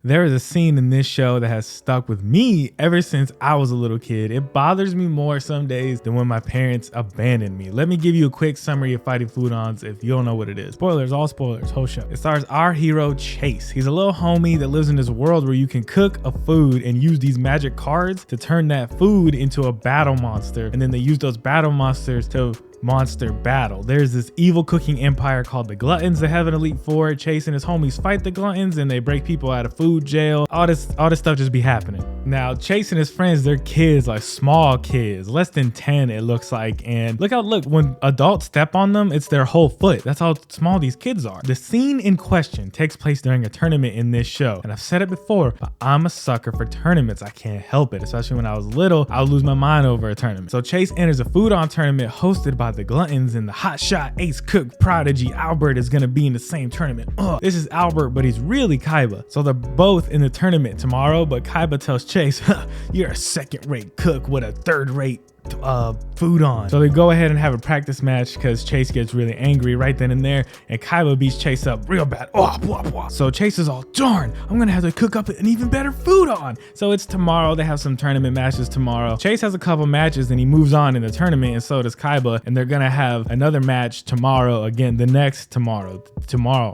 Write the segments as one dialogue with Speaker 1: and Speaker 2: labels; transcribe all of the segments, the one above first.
Speaker 1: There is a scene in this show that has stuck with me ever since I was a little kid. It bothers me more some days than when my parents abandoned me. Let me give you a quick summary of Fighting Foodons if you don't know what it is. Spoilers, all spoilers, whole show. It stars our hero, Chase. He's a little homie that lives in this world where you can cook a food and use these magic cards to turn that food into a battle monster. And then they use those battle monsters to monster battle. There's this evil cooking empire called the Gluttons that have an elite four. Chase and his homies fight the Gluttons and they break people out of food jail. All this stuff just be happening. Now Chase and his friends, they're kids, like small kids, less than 10 it looks like. And look, when adults step on them, it's their whole foot. That's how small these kids are. The scene in question takes place during a tournament in this show. And I've said it before, but I'm a sucker for tournaments. I can't help it. Especially when I was little, I would lose my mind over a tournament. So Chase enters a foodon tournament hosted by the Gluttons, and the hotshot ace cook prodigy Albert is gonna be in the same tournament. This is Albert, but he's really Kaiba. So they're both in the tournament tomorrow, but Kaiba tells Chase, you're a second-rate cook with a third-rate foodon. So they go ahead and have a practice match because Chase gets really angry right then and there, and Kaiba beats Chase up real bad. So Chase is all, darn, I'm gonna have to cook up an even better foodon. So it's tomorrow. They have some tournament matches tomorrow. Chase has a couple matches and he moves on in the tournament, and so does Kaiba, and they're gonna have another match tomorrow, again the next tomorrow.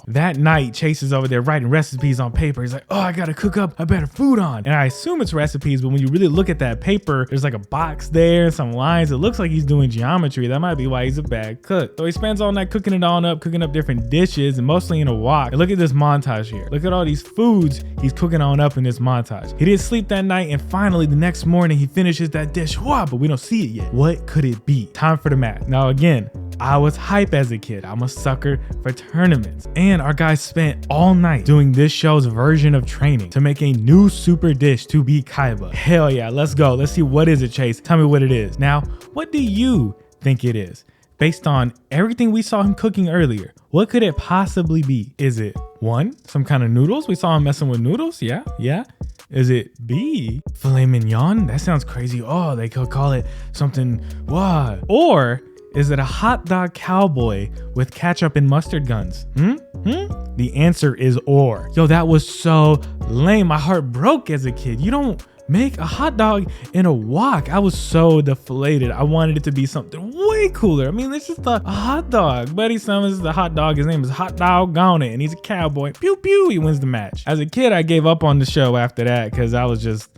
Speaker 1: That night, Chase is over there writing recipes on paper. He's like, oh, I gotta cook up a better foodon. And I assume it's recipes, but when you really look at that paper, there's like a box there, some lines. It looks like he's doing geometry. That might be why he's a bad cook. So he spends all night cooking up different dishes, and mostly in a wok. And look at this montage here. Look at all these foods he's cooking on up in this montage. He didn't sleep that night, and finally the next morning he finishes that dish. Wow, but we don't see it yet. What could it be? Time for the match. Now again, I was hype as a kid. I'm a sucker for tournaments. And our guys spent all night doing this show's version of training to make a new super dish to beat Kaiba. Hell yeah, let's go. Let's see, what is it, Chase? Tell me what it is. Now, what do you think it is? Based on everything we saw him cooking earlier, what could it possibly be? Is it 1, some kind of noodles? We saw him messing with noodles. Yeah. Is it B, filet mignon? That sounds crazy. Oh, they could call it something. What? Or is it a hot dog cowboy with ketchup and mustard guns? The answer is or. Yo, that was so lame. My heart broke as a kid. You don't make a hot dog in a wok. I was so deflated. I wanted it to be something way cooler. I mean, it's just a hot dog. Buddy Summons is the hot dog. His name is Hot Dog on it, and he's a cowboy. Pew pew, he wins the match. As a kid, I gave up on the show after that because I was just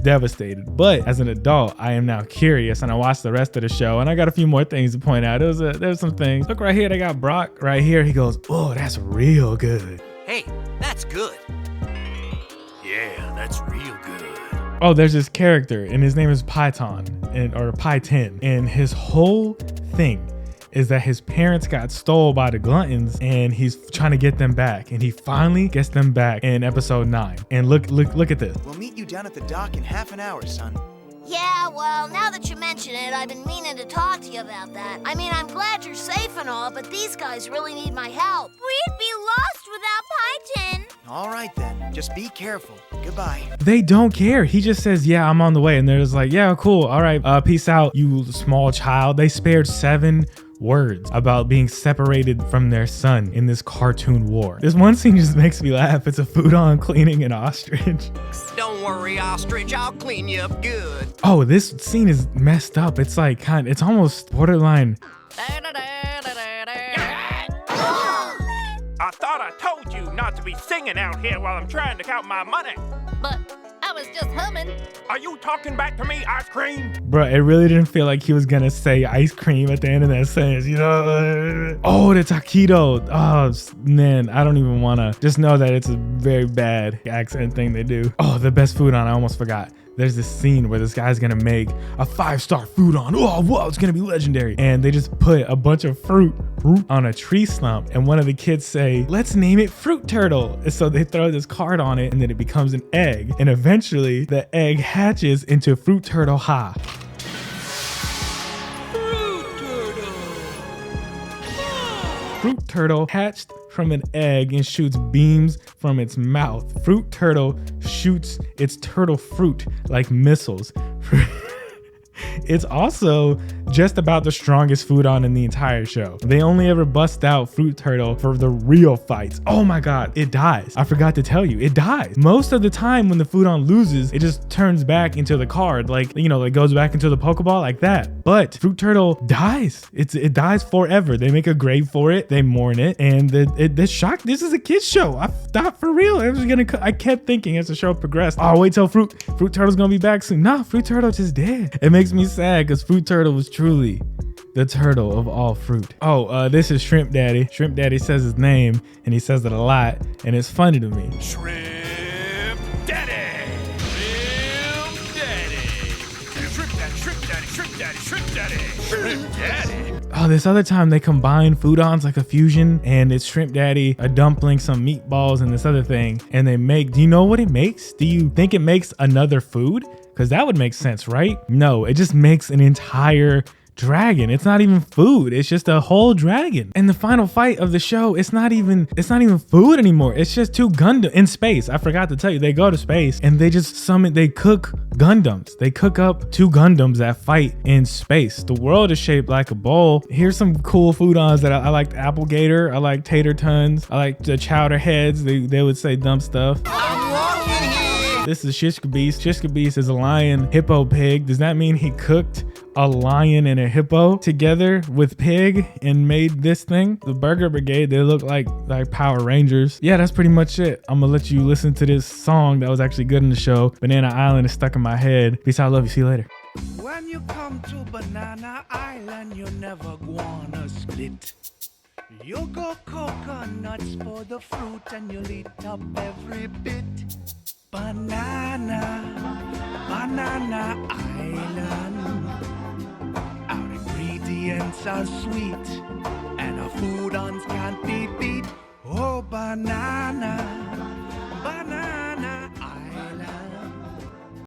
Speaker 1: devastated. But as an adult, I am now curious, and I watched the rest of the show, and I got a few more things to point out. There's some things. Look right here, they got Brock right here. He goes, oh, that's real good.
Speaker 2: Hey, that's good. Yeah, that's real good.
Speaker 1: Oh, there's this character, and his name is Python, or Python, and his whole thing is that his parents got stole by the Gluttons, and he's trying to get them back, and he finally gets them back in episode 9. And look at this.
Speaker 3: We'll meet you down at the dock in half an hour, son.
Speaker 4: Yeah, well, now that you mention it, I've been meaning to talk to you about that. I mean, I'm glad you're safe and all, but these guys really need my help.
Speaker 5: We'd be lost without Python.
Speaker 3: All right then, just be careful. Goodbye.
Speaker 1: They don't care. He just says, yeah, I'm on the way. And they're just like, yeah, cool. All right, peace out, you small child. They spared 7 words about being separated from their son in this cartoon war. This one scene just makes me laugh. It's a foodon cleaning an ostrich.
Speaker 2: Don't worry, ostrich, I'll clean you up good.
Speaker 1: Oh, this scene is messed up. It's like it's almost borderline.
Speaker 6: I thought I told you not to be singing out here while I'm trying to count my money.
Speaker 5: But I was just humming.
Speaker 6: Are you talking back to me, ice cream?
Speaker 1: Bro, it really didn't feel like he was gonna say ice cream at the end of that sentence, you know? Oh, the taquito. Oh, man, I don't even wanna. Just know that it's a very bad accent thing they do. Oh, the best foodon, I almost forgot. There's this scene where this guy's gonna make a 5-star foodon. Oh, whoa, it's gonna be legendary. And they just put a bunch of fruit on a tree stump. And one of the kids say, let's name it Fruit Turtle. And so they throw this card on it, and then it becomes an egg. And eventually the egg hatches into Fruit Turtle Ha. Fruit Turtle hatched from an egg and shoots beams from its mouth. Fruit Turtle shoots its turtle fruit like missiles. It's also just about the strongest foodon in the entire show. They only ever bust out Fruit Turtle for the real fights. Oh my God, it dies. I forgot to tell you, it dies. Most of the time when the foodon loses, it just turns back into the card, like, you know, it goes back into the Pokeball like that. But Fruit Turtle dies. It dies forever. They make a grave for it, they mourn it, and the shock. This is a kid's show. I thought for real I kept thinking as the show progressed, oh, wait till Fruit Turtle's gonna be back soon. Nah, Fruit Turtle just dead. It makes me sad because Fruit Turtle was truly the turtle of all fruit. Oh, this is Shrimp Daddy. Shrimp Daddy says his name, and he says it a lot, and it's funny to me.
Speaker 2: Shrimp Daddy! Shrimp Daddy! Shrimp Daddy, Shrimp Daddy, Shrimp Daddy, Shrimp Daddy! Shrimp Daddy!
Speaker 1: Oh, this other time they combine foodons like a fusion, and it's Shrimp Daddy, a dumpling, some meatballs, and this other thing, and they make, do you know what it makes? Do you think it makes another food? Because that would make sense, right? No, it just makes an entire dragon. It's not even food, it's just a whole dragon. And the final fight of the show, it's not even food anymore. It's just two Gundam in space. I forgot to tell you, they go to space and they just they cook Gundams. They cook up two Gundams that fight in space. The world is shaped like a bowl. Here's some cool foodons that I liked. Apple Gator, I like Tater Tons, I like the Chowder Heads. They would say dumb stuff. This is Shishka Beast. Shishka Beast is a lion hippo pig. Does that mean he cooked a lion and a hippo together with pig and made this thing? The Burger Brigade, they look like Power Rangers. Yeah, that's pretty much it. I'm gonna let you listen to this song that was actually good in the show. Banana Island is stuck in my head. Peace out, love you, see you later.
Speaker 7: When you come to Banana Island, you never gonna split. You go coconuts for the fruit and you'll eat up every bit. Banana Island. Our ingredients are sweet and our foodons can't be beat. Oh, banana.